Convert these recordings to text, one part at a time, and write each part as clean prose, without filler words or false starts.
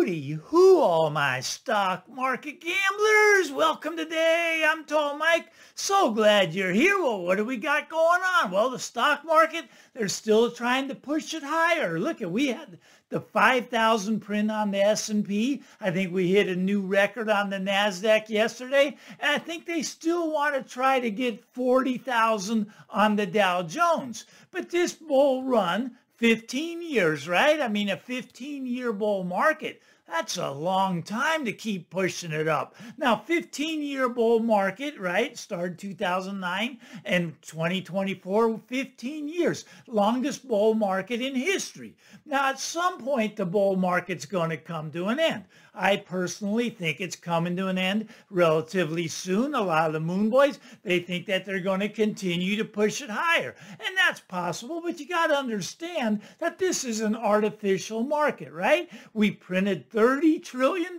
Hooty hoo, all my stock market gamblers. Welcome today. I'm Tall Mike. So glad you're here. Well, what do we got going on? Well, the stock market, they're still trying to push it higher. Look, we had the 5,000 print on the S&P. I think we hit a new record on the NASDAQ yesterday. And I think they still want to try to get 40,000 on the Dow Jones. But this bull run, 15 years, right? I mean, a 15-year bull market. That's a long time to keep pushing it up. Now, 15-year bull market, right, started 2009 and 2024, 15 years. Longest bull market in history. Now, at some point, the bull market's going to come to an end. I personally think it's coming to an end relatively soon. A lot of the moon boys, they think that they're going to continue to push it higher. And that's possible, but you got to understand that this is an artificial market, right? We printed $30 trillion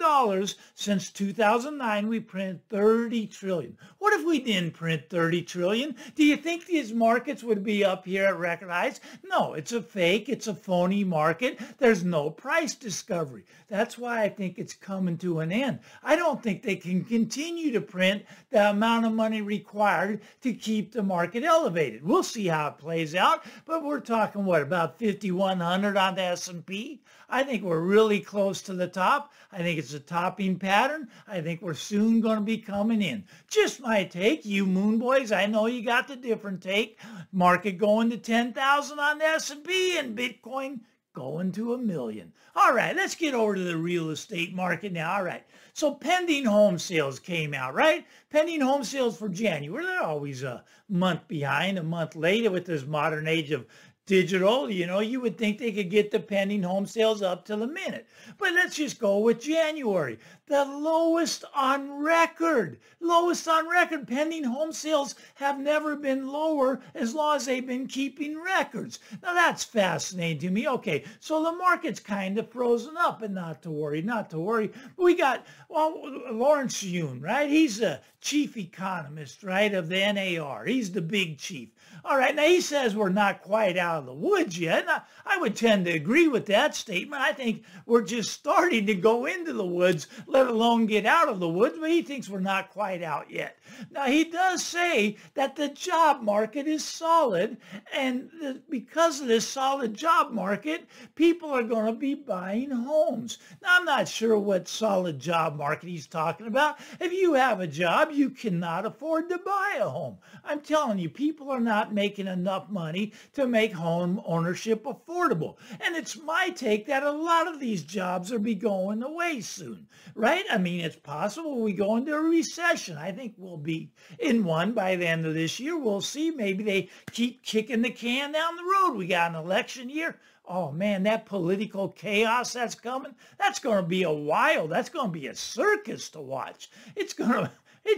since 2009. We printed $30 trillion. What if we didn't print $30 trillion? Do you think these markets would be up here at record highs? No, it's a fake. It's a phony market. There's no price discovery. That's why I think it's coming to an end. I don't think they can continue to print the amount of money required to keep the market elevated. We'll see how it plays out, but we're talking, what, about 5,100 on the S&P? I think we're really close to the top. I think it's a topping pattern. I think we're soon going to be coming in. Just my take. You moon boys, I know you got the different take. Market going to 10,000 on the S&P and Bitcoin going to 1,000,000. All right, let's get over to the real estate market now. All right, so pending home sales came out, right? Pending home sales for January. They're always a month behind, a month late with this modern age of digital. You know, you would think they could get the pending home sales up to the minute. But let's just go with January. The lowest on record. Lowest on record. Pending home sales have never been lower as long as they've been keeping records. Now that's fascinating to me. Okay, so the market's kind of frozen up, and not to worry, not to worry. We got, well, Lawrence Yun, right? He's the chief economist, right, of the NAR. He's the big chief. All right, now he says we're not quite out of the woods yet. Now, I would tend to agree with that statement. I think we're just starting to go into the woods, let alone get out of the woods, but he thinks we're not quite out yet. Now, he does say that the job market is solid, and because of this solid job market, people are going to be buying homes. Now, I'm not sure what solid job market he's talking about. If you have a job, you cannot afford to buy a home. I'm telling you, people are not making enough money to make home ownership affordable. And it's my take that a lot of these jobs will be going away soon, right? I mean, it's possible we go into a recession. I think we'll be in one by the end of this year. We'll see. Maybe they keep kicking the can down the road. We got an election year. Oh man, that political chaos that's coming, that's going to be a while. That's going to be a circus to watch. It's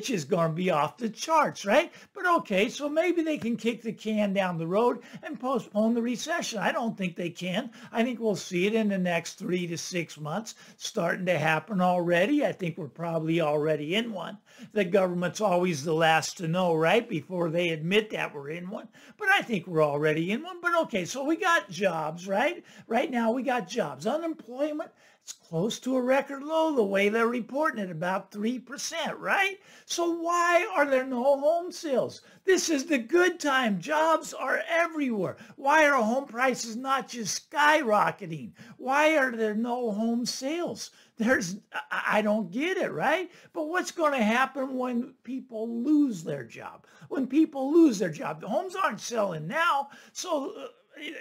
just going to be off the charts, right? But okay, so maybe they can kick the can down the road and postpone the recession. I don't think they can. I think we'll see it in the next 3 to 6 months starting to happen already. I think we're probably already in one. The government's always the last to know, right, before they admit that we're in one. But I think we're already in one. But okay, so we got jobs, right? Right now we got jobs. Unemployment, it's close to a record low the way they're reporting it, about 3%, right? So why are there no home sales? This is the good time. Jobs are everywhere. Why are home prices not just skyrocketing? Why are there no home sales? I don't get it, right? But what's going to happen when people lose their job? When people lose their job, the homes aren't selling now, so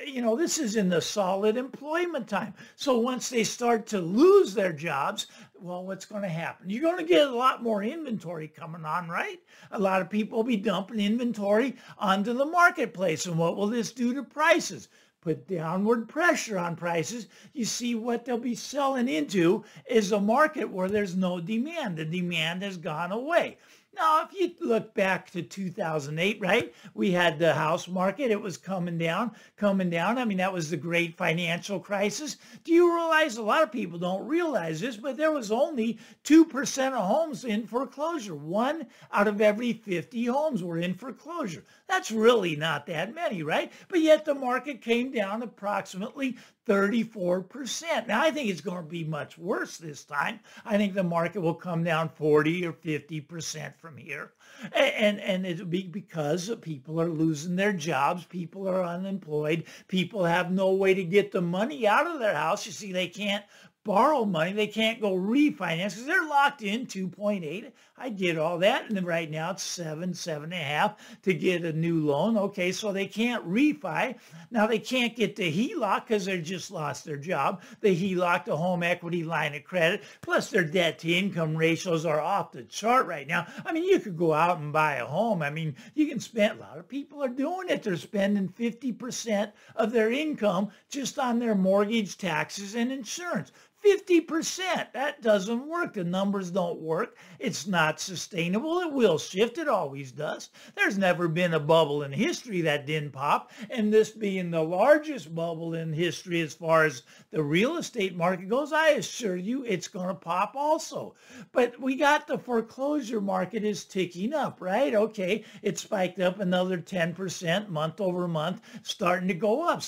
you know, this is in the solid employment time. So once they start to lose their jobs, well, what's going to happen? You're going to get a lot more inventory coming on, right? A lot of people will be dumping inventory onto the marketplace. And what will this do to prices? Put downward pressure on prices. You see, what they'll be selling into is a market where there's no demand. The demand has gone away. Now, if you look back to 2008, right, we had the house market. It was coming down, coming down. I mean, that was the great financial crisis. Do you realize, a lot of people don't realize this, but there was only 2% of homes in foreclosure. 1 out of every 50 homes were in foreclosure. That's really not that many, right? But yet the market came down approximately 34%. Now, I think it's going to be much worse this time. I think the market will come down 40 or 50% from here. And it'll be because people are losing their jobs. People are unemployed. People have no way to get the money out of their house. You see, they can't borrow money. They can't go refinance because they're locked in 2.8. I get all that. And then right now it's 7.5 to get a new loan. Okay, so they can't refi. Now they can't get the HELOC because they just lost their job. The HELOC, the home equity line of credit, plus their debt to income ratios are off the chart right now. I mean, you could go out and buy a home. I mean, you can spend, a lot of people are doing it. They're spending 50% of their income just on their mortgage, taxes, and insurance. 50%. That doesn't work. The numbers don't work. It's not sustainable. It will shift. It always does. There's never been a bubble in history that didn't pop. And this being the largest bubble in history as far as the real estate market goes, I assure you it's going to pop also. But we got the foreclosure market is ticking up, right? Okay, it spiked up another 10% month over month, starting to go up.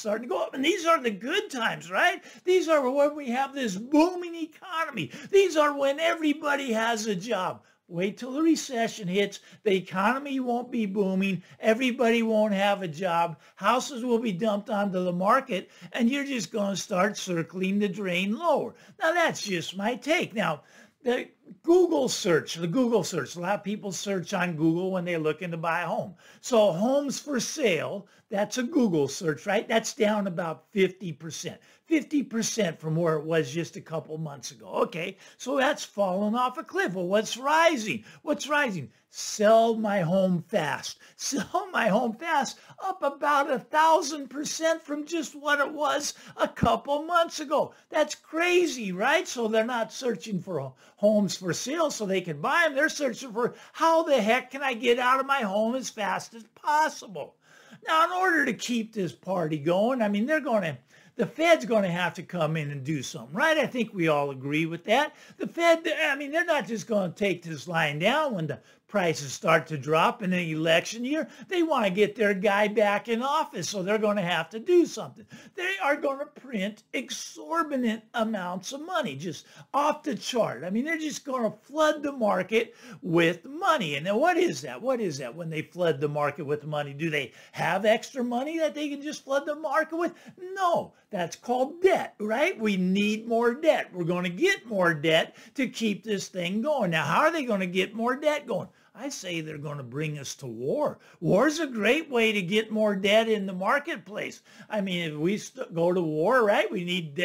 And these are the good times, right? These are when we have this booming economy. These are when everybody has a job. Wait till the recession hits. The economy won't be booming. Everybody won't have a job. Houses will be dumped onto the market, and you're just going to start circling the drain lower. Now, that's just my take. Now, the Google search, a lot of people search on Google when they're looking to buy a home. So homes for sale, that's a Google search, right? That's down about 50%. 50% from where it was just a couple months ago. Okay, so that's fallen off a cliff. Well, what's rising? What's rising? Sell my home fast. Sell my home fast, up about 1,000% from just what it was a couple months ago. That's crazy, right? So they're not searching for homes for sale so they can buy them. They're searching for how the heck can I get out of my home as fast as possible. Now, in order to keep this party going, I mean, the Fed's going to have to come in and do something, right? I think we all agree with that. The Fed, I mean, they're not just going to take this line down when the prices start to drop in an election year. They want to get their guy back in office, so they're going to have to do something. They are going to print exorbitant amounts of money, just off the chart. I mean, they're just going to flood the market with money. And then what is that? What is that when they flood the market with money? Do they have extra money that they can just flood the market with? No, that's called debt, right? We need more debt. We're going to get more debt to keep this thing going. Now, how are they going to get more debt going? I say they're going to bring us to war. War is a great way to get more debt in the marketplace. I mean, if we go to war, right, we need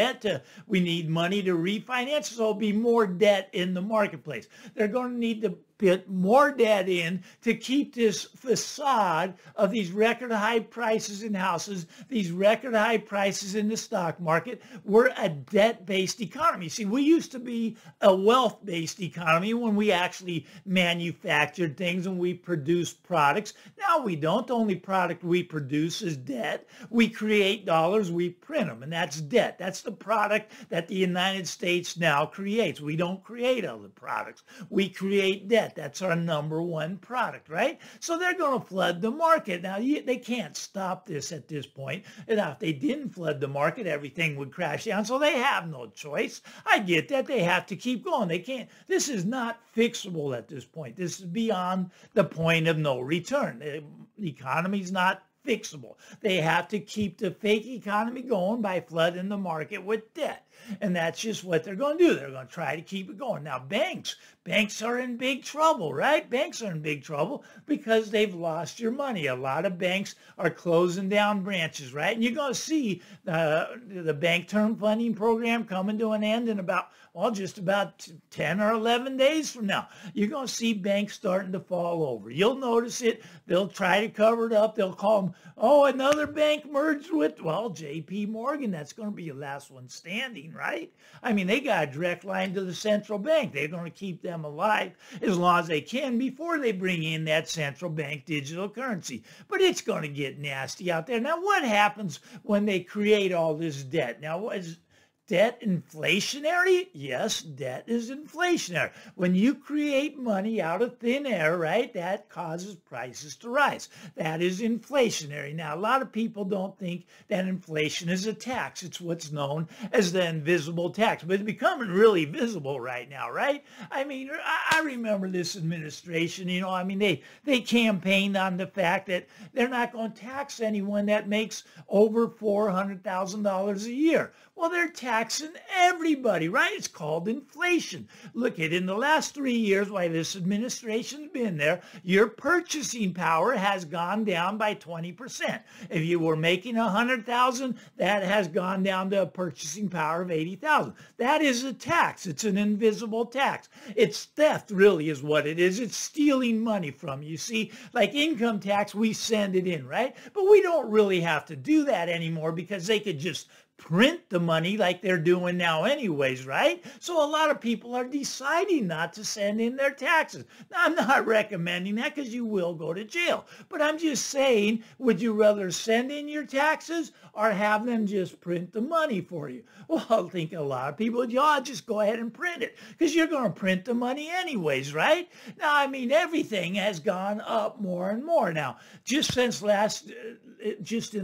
we need money to refinance, so there'll be more debt in the marketplace. They're going to need to put more debt in to keep this facade of these record high prices in houses, these record high prices in the stock market. We're a debt-based economy. See, we used to be a wealth-based economy when we actually manufactured things and we produced products. Now we don't. The only product we produce is debt. We create dollars, we print them, and that's debt. That's the product that the United States now creates. We don't create other products. We create debt. That's our number one product, right? So they're going to flood the market. Now, they can't stop this at this point. And if they didn't flood the market, everything would crash down. So they have no choice. I get that. They have to keep going. They can't. This is not fixable at this point. This is beyond the point of no return. The economy's not fixable. They have to keep the fake economy going by flooding the market with debt. And that's just what they're going to do. They're going to try to keep it going. Now, banks are in big trouble, right? Banks are in big trouble because they've lost your money. A lot of banks are closing down branches, right? And you're going to see the bank term funding program coming to an end in just about 10 or 11 days from now. You're going to see banks starting to fall over. You'll notice it. They'll try to cover it up. They'll call them, another bank merged with, J.P. Morgan. That's going to be your last one standing, right? I mean, they got a direct line to the central bank. They're going to keep them alive as long as they can before they bring in that central bank digital currency. But it's going to get nasty out there. Now, what happens when they create all this debt? Now, debt inflationary? Yes, debt is inflationary. When you create money out of thin air, right, that causes prices to rise. That is inflationary. Now, a lot of people don't think that inflation is a tax. It's what's known as the invisible tax, but it's becoming really visible right now, right? I mean, I remember this administration, I mean, they campaigned on the fact that they're not going to tax anyone that makes over $400,000 a year. Well, they're taxing everybody, right? It's called inflation. Look, in the last 3 years, while this administration's been there, your purchasing power has gone down by 20%. If you were making $100,000, that has gone down to a purchasing power of $80,000. That is a tax. It's an invisible tax. It's theft, really, is what it is. It's stealing money from you. See, like income tax, we send it in, right? But we don't really have to do that anymore because they could just print the money like they're doing now anyways, right? So a lot of people are deciding not to send in their taxes. Now, I'm not recommending that because you will go to jail. But I'm just saying, would you rather send in your taxes or have them just print the money for you? Well, I think a lot of people would, just go ahead and print it because you're going to print the money anyways, right? Now, I mean, everything has gone up more and more. Now, just in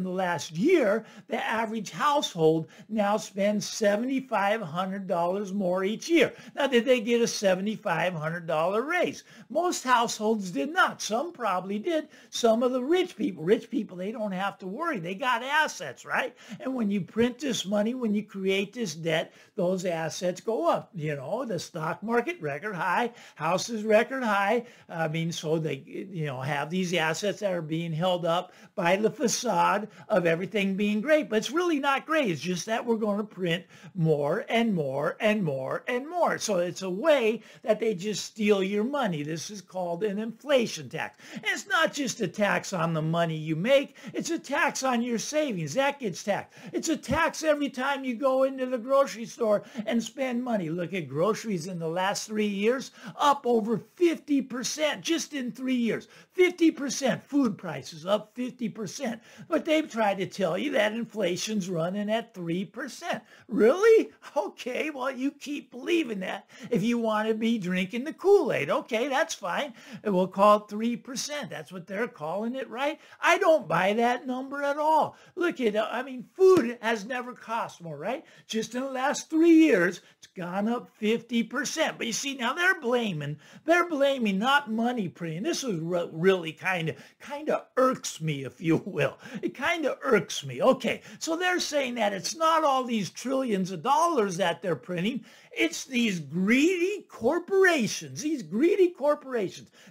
the last year, the average household now spends $7,500 more each year. Now, did they get a $7,500 raise? Most households did not. Some probably did. Some of the rich people, they don't have to worry. They got assets, right? And when you print this money, when you create this debt, those assets go up. The stock market, record high, houses, record high. I mean, so they, have these assets that are being held up by the facade of everything being great. But it's really not great. It's just that we're going to print more and more and more and more. So it's a way that they just steal your money. This is called an inflation tax. And it's not just a tax on the money you make. It's a tax on your savings. That gets taxed. It's a tax every time you go into the grocery store and spend money. Look at groceries in the last 3 years, up over 50% just in 3 years. 50%. Food prices up 50%. But they've tried to tell you that inflation's running at 3%. Really? Okay, well, you keep believing that if you want to be drinking the Kool-Aid. Okay, that's fine. We'll call it 3%. That's what they're calling it, right? I don't buy that number at all. Look at, food has never cost more, right? Just in the last 3 years, it's gone up 50%. But you see, now they're blaming not money printing. This is really kind of irks me, if you will. It kind of irks me. Okay, so they're saying that it's not all these trillions of dollars that they're printing. It's these greedy corporations,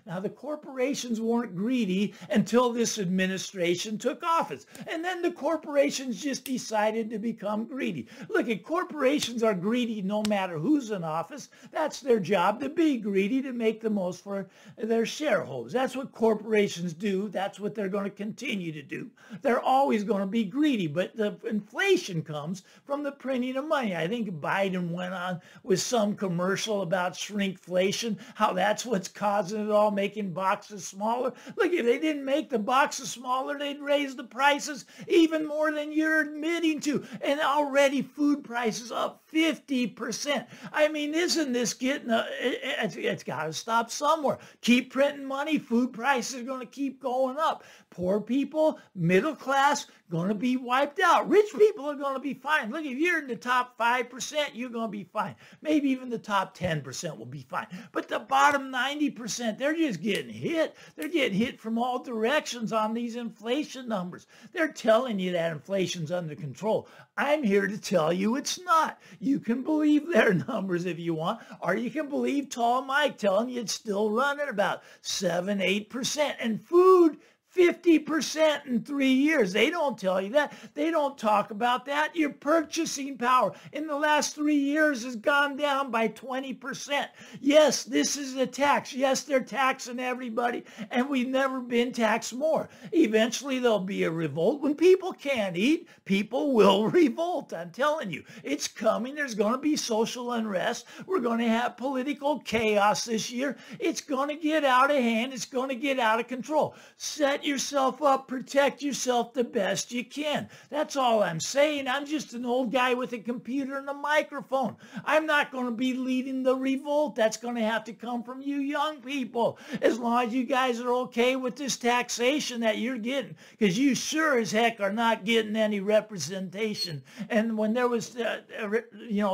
Now, the corporations weren't greedy until this administration took office. And then the corporations just decided to become greedy. Look, corporations are greedy no matter who's in office. That's their job, to be greedy, to make the most for their shareholders. That's what corporations do. That's what they're going to continue to do. They're always going to be greedy, but the inflation comes from the printing of money. I think Biden went on with some commercial about shrinkflation, how that's what's causing it all, making boxes smaller. Look, if they didn't make the boxes smaller, they'd raise the prices even more than you're admitting to. And already food prices up 50%. I mean, isn't this getting it's got to stop somewhere. Keep printing money, food prices are going to keep going up. Poor people, middle class, going to be wiped out. Rich people are going to be fine. Look, if you're in the top 5%, you're going to be fine. Maybe even the top 10% will be fine. But the bottom 90%, they're just getting hit. They're getting hit from all directions on these inflation numbers. They're telling you that inflation's under control. I'm here to tell you it's not. You can believe their numbers if you want, or you can believe Tall Mike telling you it's still running about 7-8%. And food, 50% in 3 years. They don't tell you that. They don't talk about that. Your purchasing power in the last 3 years has gone down by 20%. Yes, this is a tax. Yes, they're taxing everybody, and we've never been taxed more. Eventually, there'll be a revolt. When people can't eat, people will revolt. I'm telling you, it's coming. There's going to be social unrest. We're going to have political chaos this year. It's going to get out of hand. It's going to get out of control. Set Shut yourself up, protect yourself the best you can. That's all I'm saying. I'm just an old guy with a computer and a microphone. I'm not going to be leading the revolt. That's going to have to come from you young people. As long as you guys are okay with this taxation that you're getting, because you sure as heck are not getting any representation. And when there was,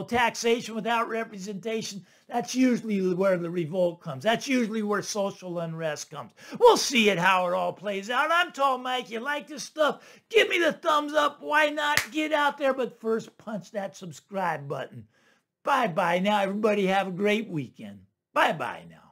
taxation without representation, that's usually where the revolt comes. That's usually where social unrest comes. We'll see how it all plays out. I'm Tall Mike. You like this stuff? Give me the thumbs up. Why not? Get out there. But first, punch that subscribe button. Bye-bye now. Everybody have a great weekend. Bye-bye now.